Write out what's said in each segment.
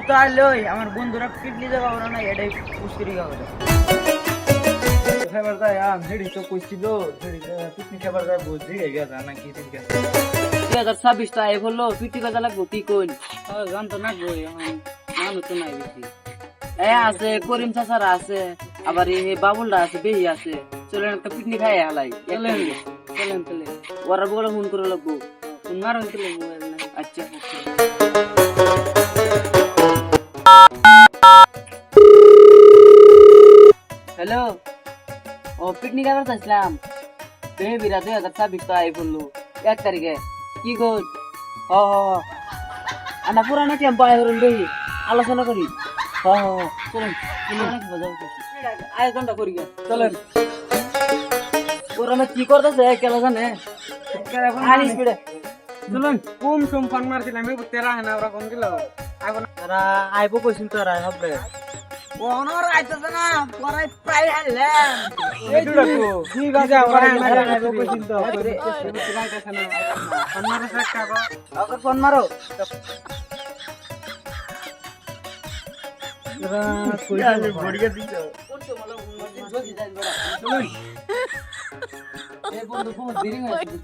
তো আইলই আমার বন্ধুরা পিকনিক যাওয়া হলো না এটাই পুষ্করি খাবে খাবার যায় আম হেডি তো কইছিল হেডি পিকনিক খাবার যায় বুঝি গেছে নাকি ঠিক আছে 2026 টা আই বললো পিকনিক কাজা লাগবো কি কইন জানতো না গো মানুষ তো নাই বেশি আছে করিম চাচারা আছে আবার এই বাবুলরা আছে বেহি আছে চলেন একটা পিকনিক খাই হালাই চলেন চলেন ওরা বলে ফোন করে লাগবো ফোন মারন চলে আচ্ছা হ্যালো ও পিকনিক আবার চাইছিলাম বেবিরা 2026 টা আই বললো 1 তারিখে কি গো হ আনা পুরানো ক্যাম্প আই হরন বেহি আলোচনা করি হ চলেন আয়োজনটা করি চলেন ওরা কি করতেছে কেলা জানে চলুন কুম সুম ফোন মারছিলাম আমি তেরা না ওরা কোন দিল এখন তারা আইবো কইছিল তারা হবে ওনর আইতাছে না পরাই প্রায় হারলেন এই দুটো ঠিক আছে ওরা আইবো কইছিল তো আইতাছে না ফোন মারো একটা গো ওকে ফোন মারো বড়িয়া দিছো এই বন্ধু খুব দেরি হয়েছে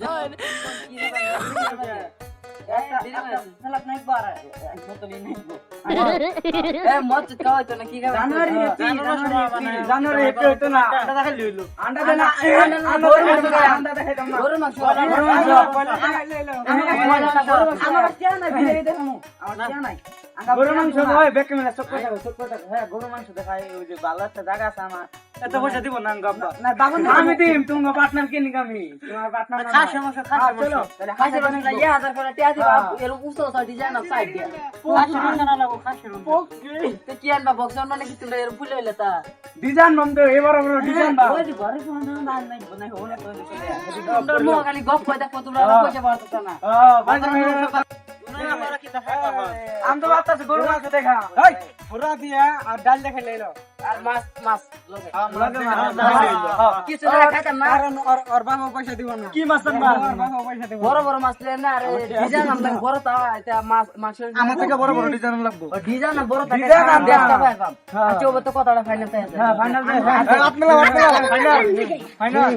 সালাত নাই বার বোতলই নাই গো এ মত খাওয়াই তো না কি খাবে জানুয়ারি একটু হইতো না আন্ডা দেখা লইলো আন্ডা দে না আন্ডা দেখাইতাম না গরু মাংস আমার চেয়া নাই ভিডিও দেখামু আমার চেয়া নাই গরু মাংস হয় বেকে মেলা চক্কর থাকে হ্যাঁ গরু মাংস দেখাই ওই যে ভালো একটা জায়গা আছে আমার এত পয়সা দিব না গপ্পা না বাবু আমি দিম তুমি পার্টনার কিনি আমি তোমার পার্টনার খাস সমস্যা চলো তাহলে খাসের বাসা 1000 করে টিয়া দিবা এর উস্তো সা ডিজাইন আছে সাইড দিয়া খাসের বাসা না লাগো খাসের তো কি আনবা বক্স মানে কি তুমি এর ফুলে হইলে তা ডিজাইন নাম তো এবার বড় ডিজাইন বা ওই যে ঘরে কোন না নাই বনাই হলো তো তোর মো খালি গপ কইতা কত পয়সা বাড়তো না আমি তো বাতাসে গরু মাংস দেখা এই পুরা দিয়া আর ডাল দেখাই লইলো আর মাছ লগে কিছু কিছু খাইতাম না কারণ ওর বাবা পয়সা দিব না কি মাছ আনবা ওর বাবা পয়সা দিব বড় বড় মাছ লেন না আরে ডিজাইন আমরা বড় তা এটা মাছ আমার থেকে বড় বড় ডিজাইন লাগবে ডিজাইন না বড় থাকে ডিজাইন আনবা। দেখতে পাইবাম আচ্ছা ও তো কথাটা ফাইনাল তাই আছে হ্যাঁ ফাইনাল ফাইনাল ফাইনাল